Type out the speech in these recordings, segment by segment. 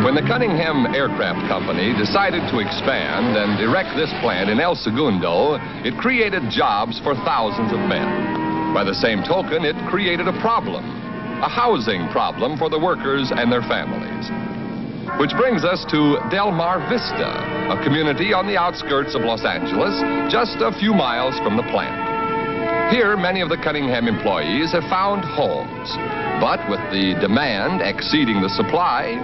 When the Cunningham Aircraft Company decided to expand and erect this plant in El Segundo, it created jobs for thousands of men. By the same token, it created a problem, a housing problem for the workers and their families. Which brings us to Del Mar Vista, a community on the outskirts of Los Angeles, just a few miles from the plant. Here, many of the Cunningham employees have found homes. But with the demand exceeding the supply,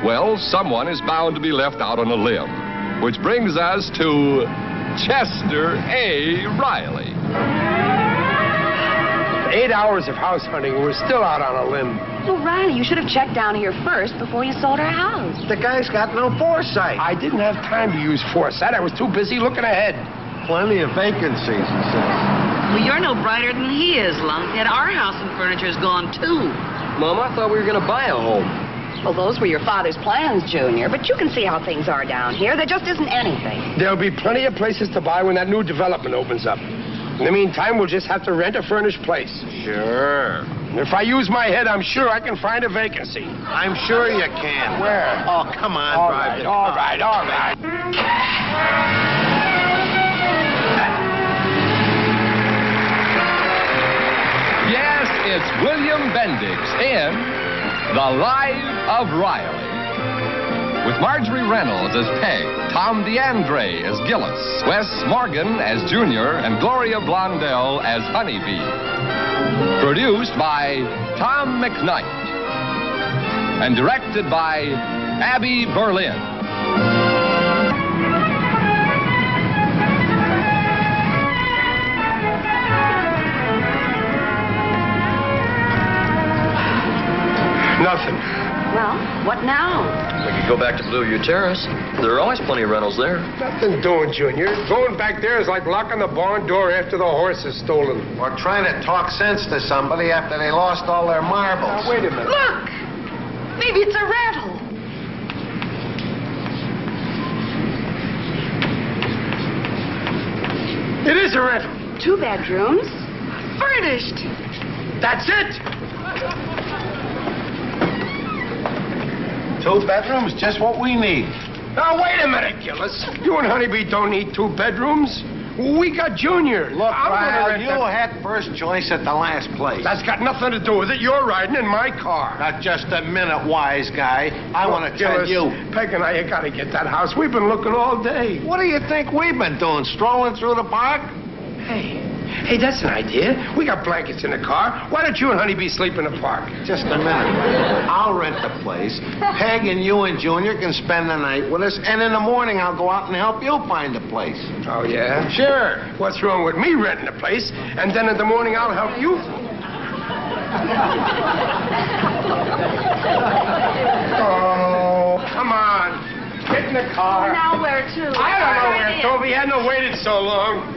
well, someone is bound to be left out on a limb. Which brings us to Chester A. Riley. 8 hours of house hunting, and we're still out on a limb. Well, Riley, you should have checked down here first before you sold our house. The guy's got no foresight. I didn't have time to use foresight. I was too busy looking ahead. Plenty of vacancies, he says. Well, you're no brighter than he is, Lunkhead. Our house and furniture's gone, too. Mom, I thought we were going to buy a home. Well, those were your father's plans, Junior, but you can see how things are down here. There just isn't anything. There'll be plenty of places to buy when that new development opens up. In the meantime, we'll just have to rent a furnished place. Sure. If I use my head, I'm sure I can find a vacancy. I'm sure you can. Where? Oh, come on, All drive right, it. all right, all right. Yes, it's William Bendix in The Life of Riley. With Marjorie Reynolds as Peg, Tom DeAndre as Gillis, Wes Morgan as Junior, and Gloria Blondell as Honeybee. Produced by Tom McKnight. And directed by Abby Berlin. Nothing. Well, what now? We could go back to Blueview Terrace. There are always plenty of rentals there. Nothing doing, Junior. Going back there is like locking the barn door after the horse is stolen. Or trying to talk sense to somebody after they lost all their marbles. Now, wait a minute. Look! Maybe it's a rental. It is a rental. 2 bedrooms, furnished. That's it. 2 bedrooms, just what we need. Now, wait a minute, Gillis. You and Honeybee don't need 2 bedrooms. We got Junior. Look, I'm gonna Ryle, rent you that- had first choice at the last place. That's got nothing to do with it. You're riding in my car. Now, just a minute, wise guy. I want to tell Gillis, you. Peg and I got to get that house. We've been looking all day. What do you think we've been doing? Strolling through the park? Hey, that's an idea. We got blankets in the car. Why don't you and Honeybee sleep in the park? Just a minute. I'll rent the place. Peg and you and Junior can spend the night with us, and in the morning I'll go out and help you find a place. Oh, yeah? Sure. What's wrong with me renting a place, and then in the morning I'll help you? Oh, come on. Get in the car. Now where to? I don't know where to. We hadn't waited so long.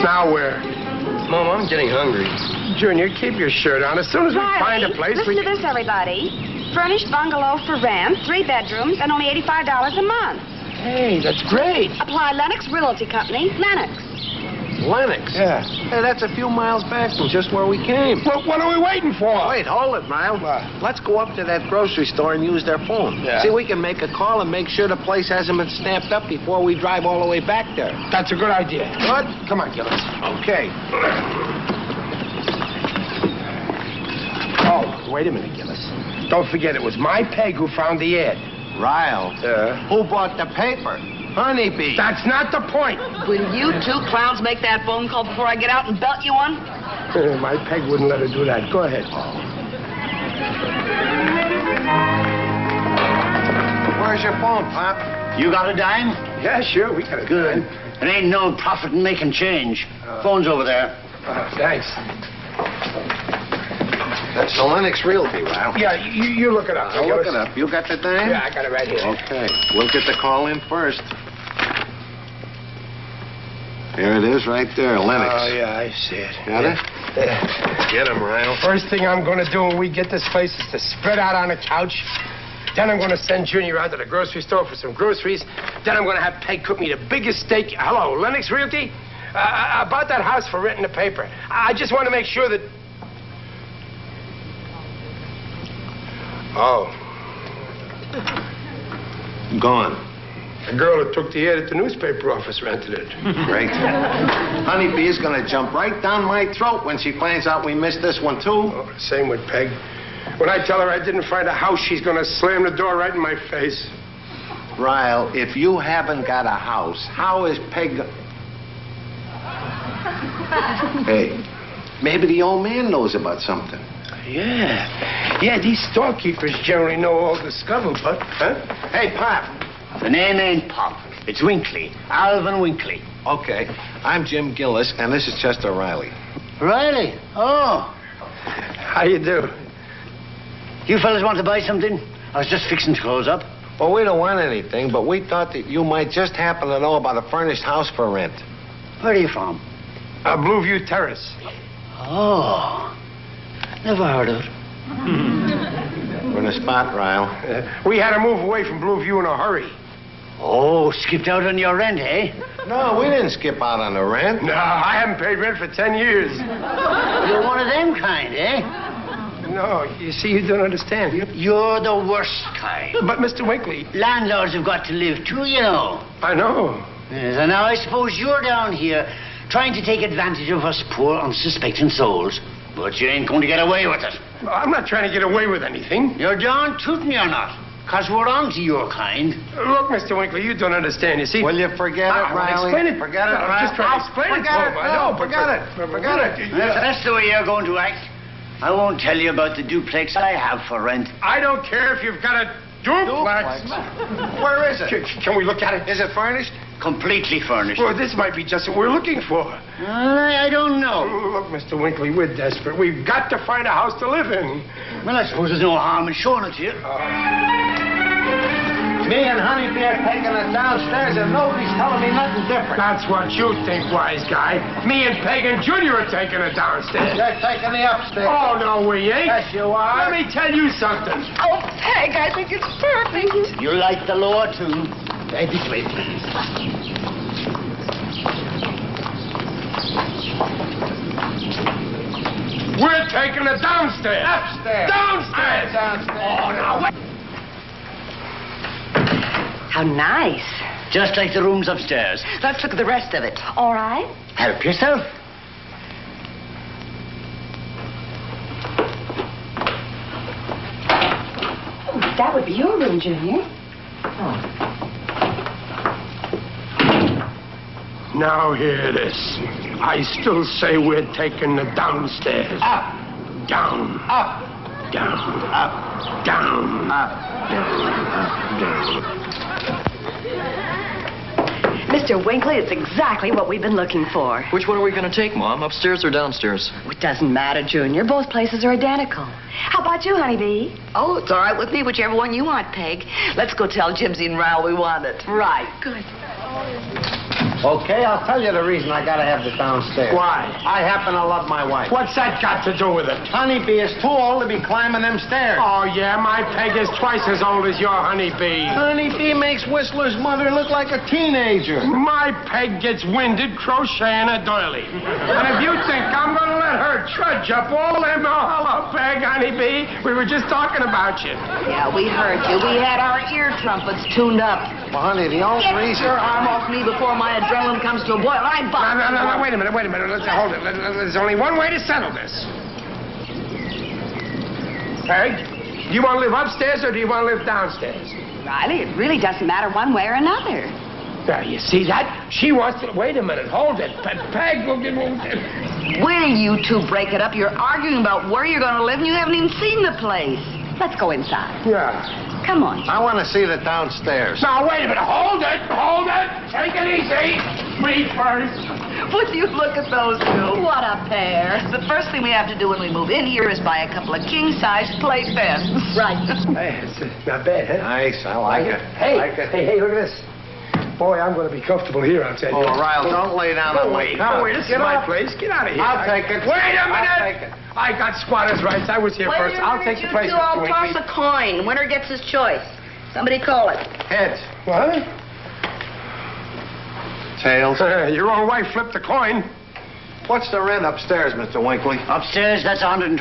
Now where? Mom, I'm getting hungry. Junior, keep your shirt on. As soon as we find a place, listen we... to this, everybody. Furnished bungalow for rent, 3 bedrooms, and only $85 a month. Hey, that's great. Apply Lennox Realty Company, Lennox. Lennox? Yeah. Hey, that's a few miles back from just where we came. Well, what are we waiting for? Wait, hold it, Miles. What? Let's go up to that grocery store and use their phone. Yeah. See, we can make a call and make sure the place hasn't been stamped up before we drive all the way back there. That's a good idea. Good? Come on, Gillis. Okay. Oh, wait a minute, Gillis. Don't forget, it was my Peg who found the ad. Ryle. Yeah. Who bought the paper? Honeybee. That's not the point. Will you 2 clowns make that phone call before I get out and belt you one? My Peg wouldn't let her do that. Go ahead. Where's your phone, Pop? You got a dime? Yeah, sure, we got it. Good. It ain't no profit in making change. Phone's over there. Thanks. That's the Lennox Realty, Ryle. Yeah, you look it up. I'll look it up. You got the dime? Yeah, I got it right here. Okay. We'll get the call in first. Here it is right there, Lennox. Oh, yeah, I see it. Got it? Yeah. Get him, Ryle. First thing I'm going to do when we get this place is to spread out on the couch, Then I'm going to send Junior out to the grocery store for some groceries. Then I'm going to have Peg cook me the biggest steak. Hello, Lennox Realty? About that house for rent in the paper. I just want to make sure that... Oh. Gone. The girl that took the ad at the newspaper office rented it. Great. Honeybee is going to jump right down my throat when she finds out we missed this one, too. Oh, same with Peg. When I tell her I didn't find a house, she's going to slam the door right in my face. Ryle, if you haven't got a house, how is Peg... Hey, maybe the old man knows about something. Yeah, these storekeepers generally know all the scuttlebutt, huh? Hey, Pop. The name ain't Pop. It's Winkley. Alvin Winkley. Okay, I'm Jim Gillis, and this is Chester Riley. Riley? Oh. How you do? You fellas want to buy something? I was just fixing to close up. Well, we don't want anything, but we thought that you might just happen to know about a furnished house for rent. Where are you from? Blueview Terrace. Oh. Never heard of it. We're in a spot, Ryle. We had to move away from Blueview in a hurry. Oh, skipped out on your rent, eh? No, we didn't skip out on the rent. No, I haven't paid rent for 10 years. You're one of them kind, eh? No, you see, you don't understand. You're the worst kind. But, Mr. Winkley... Landlords have got to live too, you know. I know. Yes, and now I suppose you're down here trying to take advantage of us poor, unsuspecting souls. But you ain't going to get away with it. I'm not trying to get away with anything. You're darn tootin' you're not. Because we're on to your kind. Look, Mr. Winkley, you don't understand. You see... Will you forget it, Riley? Explain it. Forget it, I'm Riley. just trying to explain it. Forget it. I know, Forget it. Forget it. That's the way you're going to act. I won't tell you about the duplex I have for rent. I don't care if you've got a duplex. Where is it? Can we look at it? Is it furnished? Completely furnished. Well, this might be just what we're looking for. I don't know. Look, Mr. Winkley, we're desperate. We've got to find a house to live in. Well, I suppose there's no harm in showing it to you. Me and Honeybee are taking it downstairs, and nobody's telling me nothing different. That's what you think, wise guy. Me and Peg and Junior are taking it downstairs. They're taking the upstairs. Oh, no, we ain't. Yes, you are. Let me tell you something. Oh, Peg, I think it's perfect. You like the lower too. Hey, this way. We're taking it downstairs. Upstairs. Downstairs. Downstairs. Oh, now, wait. How nice. Just like the rooms upstairs. Let's look at the rest of it. All right. Help yourself. Oh, that would be your room, Junior. Now, hear this. I still say we're taking it downstairs. Up. Down. Up. Down. Up. Down. Up. Down. Mr. Winkley, it's exactly what we've been looking for. Which one are we going to take, Mom? Upstairs or downstairs? It doesn't matter, Junior. Both places are identical. How about you, Honeybee? Oh, it's all right with me, whichever one you want, Peg. Let's go tell Jimsy and Ryle we want it. Right. Good. Okay, I'll tell you the reason I gotta have the downstairs. Why? I happen to love my wife. What's that got to do with it? Honeybee is too old to be climbing them stairs. Oh, yeah, my Peg is twice as old as your Honeybee. Honeybee makes Whistler's mother look like a teenager. My Peg gets winded crocheting a doily. And if you think I'm going to let her trudge up all them... Oh, hello, Peg, Honeybee. We were just talking about you. Yeah, we heard you. We had our ear trumpets tuned up. Well, honey, the only Get reason... your arm off me before my adrenaline comes to a boil. I'm No, wait a minute. Let's hold it. There's only one way to settle this. Peg, do you want to live upstairs or do you want to live downstairs? Riley, it really doesn't matter one way or another. There, you see that? She wants to... Wait a minute. Hold it. Peg, will give me... Will you two break it up? You're arguing about where you're going to live and you haven't even seen the place. Let's go inside. Yeah. Come on. I want to see the downstairs. Now, wait a minute. Hold it. Take it easy. Me first. Would you look at those two? What a pair. The first thing we have to do when we move in here is buy a couple of king-size playpens. Right. Hey, it's not bad, huh? Nice, I like it. Hey, I like it. hey, look at this. Boy, I'm going to be comfortable here, I'll tell you. Oh, Ryle, don't lay down on my Go away. This is my place. Get out of here. I'll take it. Wait a minute. I'll take it. I got squatter's rights. I was here first. I'll take the place. You all Mr. toss Winkley. a coin. Winner gets his choice. Somebody call it. Heads. What? Tails. Your own wife flipped the coin. What's the rent upstairs, Mr. Winkley? Upstairs, that's 125.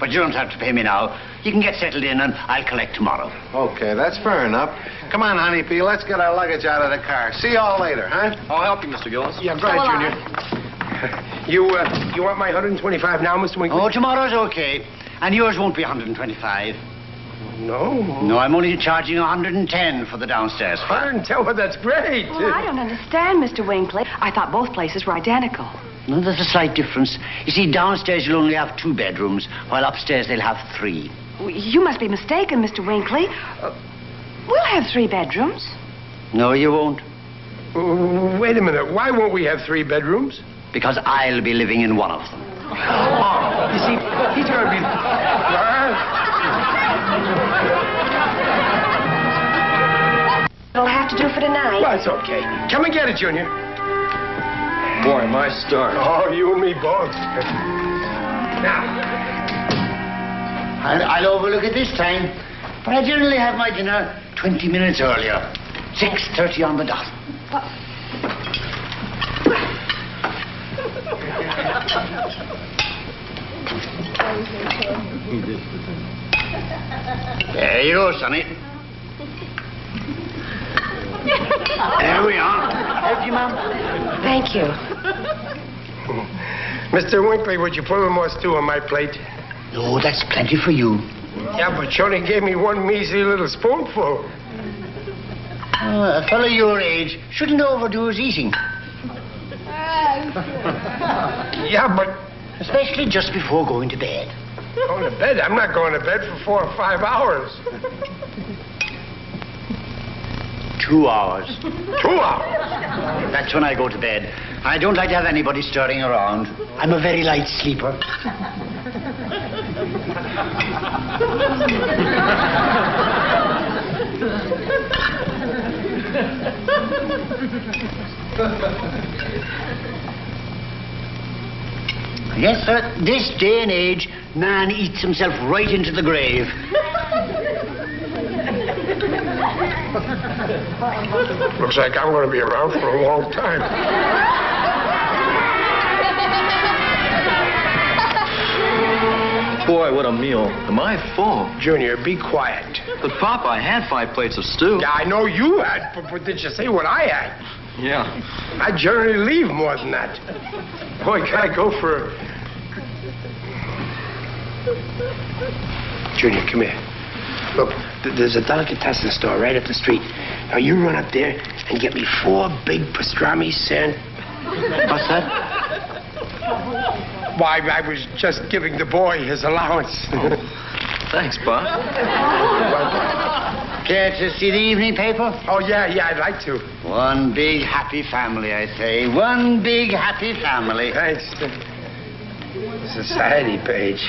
But you don't have to pay me now. You can get settled in and I'll collect tomorrow. Okay, that's fair enough. Come on, honeybee, let's get our luggage out of the car. See y'all later, huh? I'll help you, Mr. Gillis. Yeah, go ahead, Junior. You want my 125 now, Mr. Winkley? Oh, tomorrow's okay. And yours won't be 125. No. No, I'm only charging 110 for the downstairs fare. 110, well, that's great. Well, I don't understand, Mr. Winkley. I thought both places were identical. No, there's a slight difference. You see, downstairs you'll only have 2 bedrooms, while upstairs they'll have 3. You must be mistaken, Mr. Winkley. We'll have 3 bedrooms. No, you won't. Wait a minute. Why won't we have 3 bedrooms? Because I'll be living in one of them. Oh, you see, he's going to be... It'll have to do for tonight. Well, it's okay. Come and get it, Junior. Boy, my start. Oh, you and me both. Now, I'll overlook it this time, but I generally have my dinner 20 minutes earlier. 6:30 on the dot. There you go, Sonny. There we are. Help you, Mom? Thank you. Mr. Winkley, would you put a little more stew on my plate? No, that's plenty for you. Yeah, but you only gave me one measly little spoonful. A fellow your age shouldn't overdo his eating. Yeah, but Especially just before going to bed. going to bed? I'm not going to bed for 4 or 5 hours. 2 hours. 2 hours? That's when I go to bed. I don't like to have anybody stirring around. I'm a very light sleeper. Yes, sir. This day and age, man eats himself right into the grave. Looks like I'm going to be around for a long time. Boy, what a meal. Am I full? Junior, be quiet. But, Pop, I had 5 plates of stew. Yeah, I know you had, but did you say what I had? Yeah. I generally leave more than that. Boy, gotta go for... Junior, come here. Look, there's a delicatessen store right up the street. Now, you run up there and get me 4 big pastrami sand... What's that? Why, I was just giving the boy his allowance. Thanks, Pop. Care to see the evening paper? Oh, yeah, I'd like to. One big happy family, I say. One big happy family. Thanks. Society page.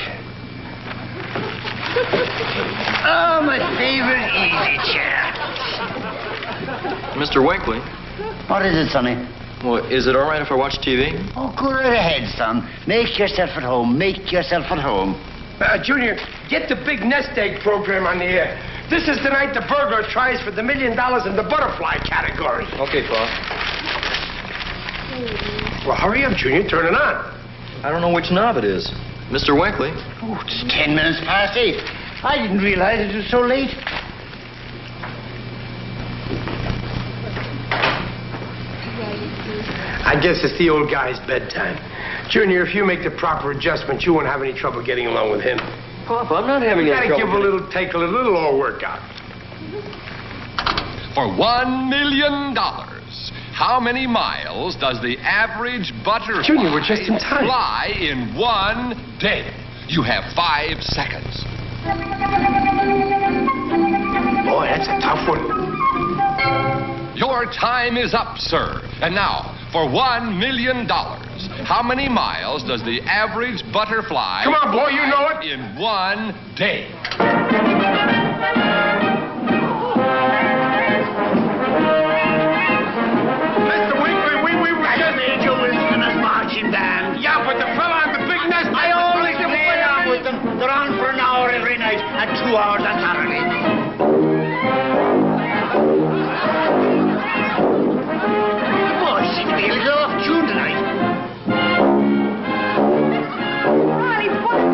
Oh, my favorite easy chair. Mr. Winkley. What is it, Sonny? Well, is it all right if I watch TV? Oh, go right ahead, son. Make yourself at home. Make yourself at home. Junior, get the big nest egg program on the air. This is the night the burglar tries for the $1 million in the butterfly category. Okay, Pop. Well, hurry up, Junior. Turn it on. I don't know which knob it is. Mr. Winkley. Oh, it's 10 minutes past 8. I didn't realize it was so late. I guess it's the old guy's bedtime. Junior, if you make the proper adjustments, you won't have any trouble getting along with him. Pop, I'm not having You any gotta trouble. give a little, take a little, it'll all work out. For $1 million, how many miles does the average butterfly Junior, we're just in time. fly in 1 day? You have 5 seconds. Boy, that's a tough one. Your time is up, sir. And now, for $1 million, how many miles does the average butterfly Come on, boy, you know it. fly in 1 day? 2 hours on Saturday. Oh, I seem to be a little off tune tonight. Riley, what?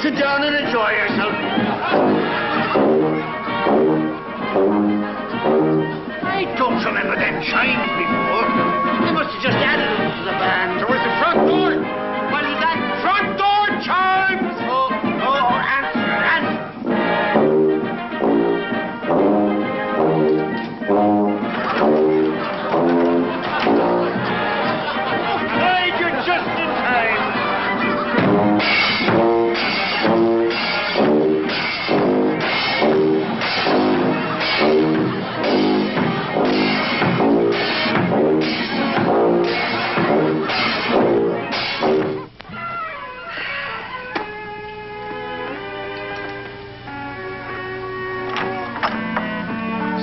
Sit down and enjoy yourself. I don't remember them chimes before. They must have just added them to the band. There was the front door. What do you got? Front door chimes! Answer. Hey, you're just in time.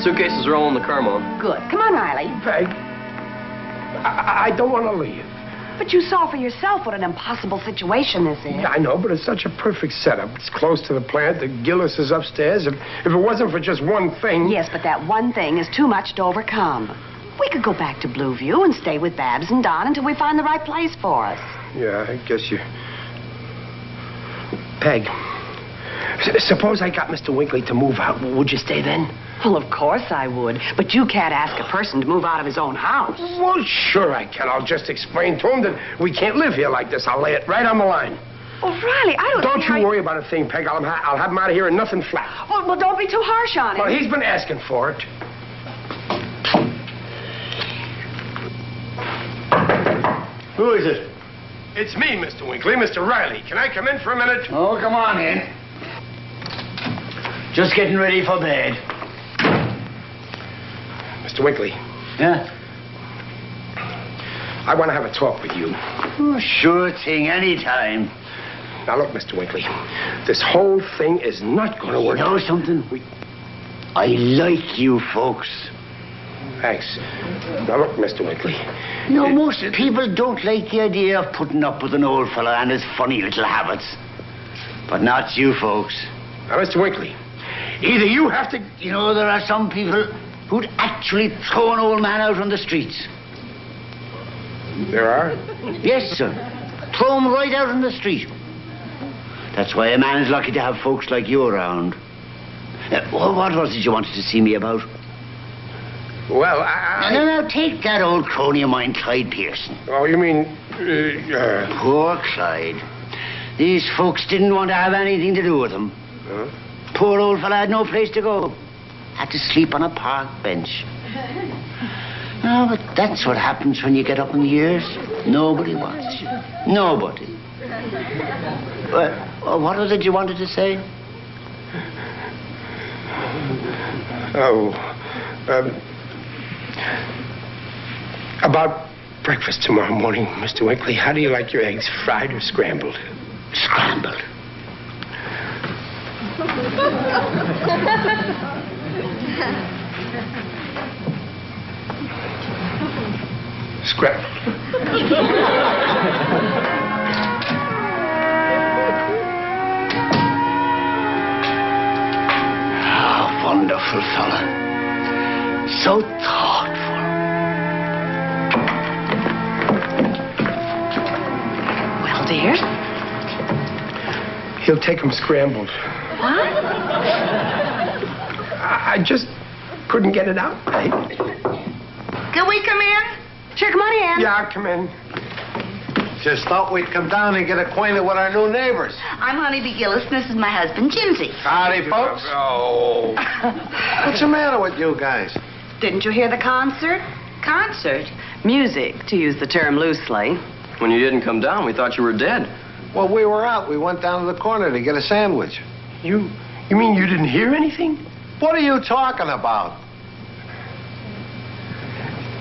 Suitcases are all in the car, Mom. Good. Come on, Riley. Peg, I don't want to leave. But you saw for yourself what an impossible situation this is. Yeah, I know, but it's such a perfect setup. It's close to the plant. The Gillis is upstairs. If it wasn't for just one thing... Yes, but that one thing is too much to overcome. We could go back to Blueview and stay with Babs and Don until we find the right place for us. Yeah, I guess you... Peg, suppose I got Mr. Winkley to move out. Would you stay then? Well, of course I would. But you can't ask a person to move out of his own house. Well, sure I can. I'll just explain to him that we can't live here like this. I'll lay it right on the line. Well, Riley, I Don't see how you worry about a thing, Peg. I'll have him out of here and nothing flat. Well, don't be too harsh on him. Well, he's been asking for it. Who is it? It's me, Mr. Winkley, Mr. Riley. Can I come in for a minute? Oh, come on in. Just getting ready for bed. Mr. Winkley, Yeah? I want to have a talk with you. Oh, sure thing, anytime. Now, look, Mr. Winkley, this whole thing is not going to work. You know something? I like you folks. Thanks. Now, look, Mr. Winkley. You know, most people don't like the idea of putting up with an old fella and his funny little habits. But not you folks. Now, Mr. Winkley, either you have to... You know, there are some people who'd actually throw an old man out on the streets. There are? Yes, sir. Throw him right out on the street. That's why a man is lucky to have folks like you around. What was it you wanted to see me about? Well, No, take that old crony of mine, Clyde Pearson. Oh, you mean... Poor Clyde. These folks didn't want to have anything to do with him. Huh? Poor old fella had no place to go. Had to sleep on a park bench. No, but that's what happens when you get up in the years. Nobody wants you. Nobody. What was it you wanted to say? About breakfast tomorrow morning, Mr. Winkley. How do you like your eggs, fried or scrambled? Scrambled. Scrambled. Wonderful fella. So thoughtful. Well, dear. He'll take them scrambled. What? I just couldn't get it out right. Can we come in? Sure, come on in. Yeah, I'll come in. Just thought we'd come down and get acquainted with our new neighbors. I'm Honeybee Gillis, and this is my husband, Jimsy. Howdy, folks. Oh. What's the matter with you guys? Didn't you hear the concert? Concert? Music, to use the term loosely. When you didn't come down, we thought you were dead. Well, we were out. We went down to the corner to get a sandwich. You mean you didn't hear anything? What are you talking about?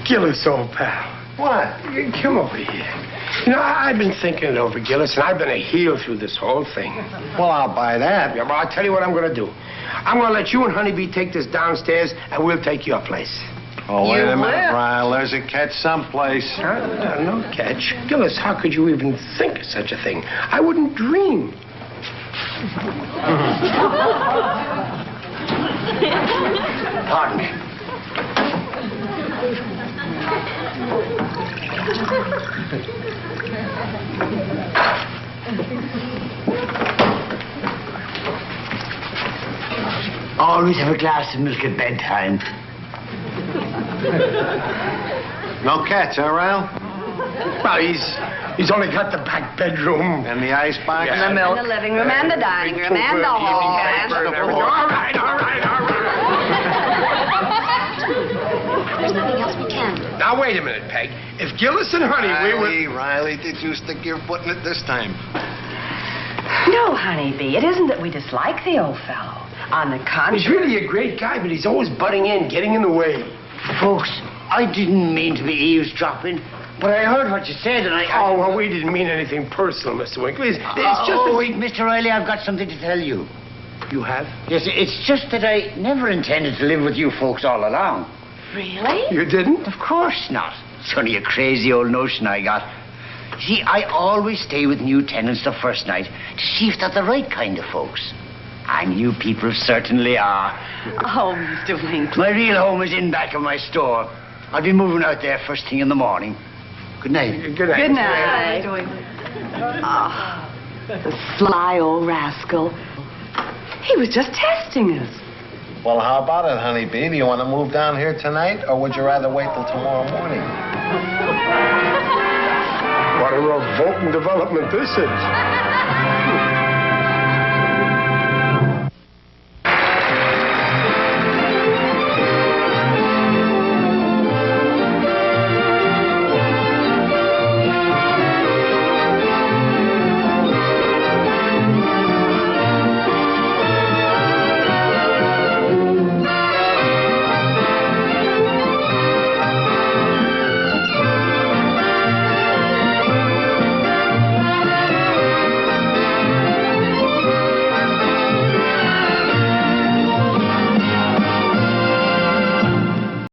Gillis, old pal. What? Come over here. You know, I've been thinking it over, Gillis, and I've been a heel through this whole thing. Well, I'll buy that. Yeah, well, I'll tell you what I'm going to do. I'm going to let you and Honeybee take this downstairs, and we'll take your place. Oh, wait a minute, will? Brian. There's a catch someplace. No catch. Gillis, how could you even think of such a thing? I wouldn't dream. Pardon me. Always have a glass of milk at bedtime. No cats, huh, Ryle? Well, he's only got the back bedroom. And the icebox? Yeah. And the milk. And the living room and the dining room and the hall. And the floor. All right. There's nothing else we can do. Now, wait a minute, Peg. If Gillis and Honey, Riley, did you stick your foot in it this time? No, honeybee, it isn't that we dislike the old fellow. On the contrary. He's really a great guy, but he's always butting in, getting in the way. Folks, I didn't mean to be eavesdropping, but I heard what you said, and I... Oh, well, we didn't mean anything personal, Mr. Winkler. It's just Oh, wait, Mr. Riley, I've got something to tell you. You have? Yes, it's just that I never intended to live with you folks all along. Really? You didn't? Of course not. It's only a crazy old notion I got. See, I always stay with new tenants the first night to see if they're the right kind of folks. And you people certainly are. Oh, Mr. Winkler. My real home is in back of my store. I'll be moving out there first thing in the morning. Good night. Good night. Good night. Oh, the sly old rascal. He was just testing us. Well, how about it, honeybee? Do you want to move down here tonight, or would you rather wait till tomorrow morning? What a revolting development this is.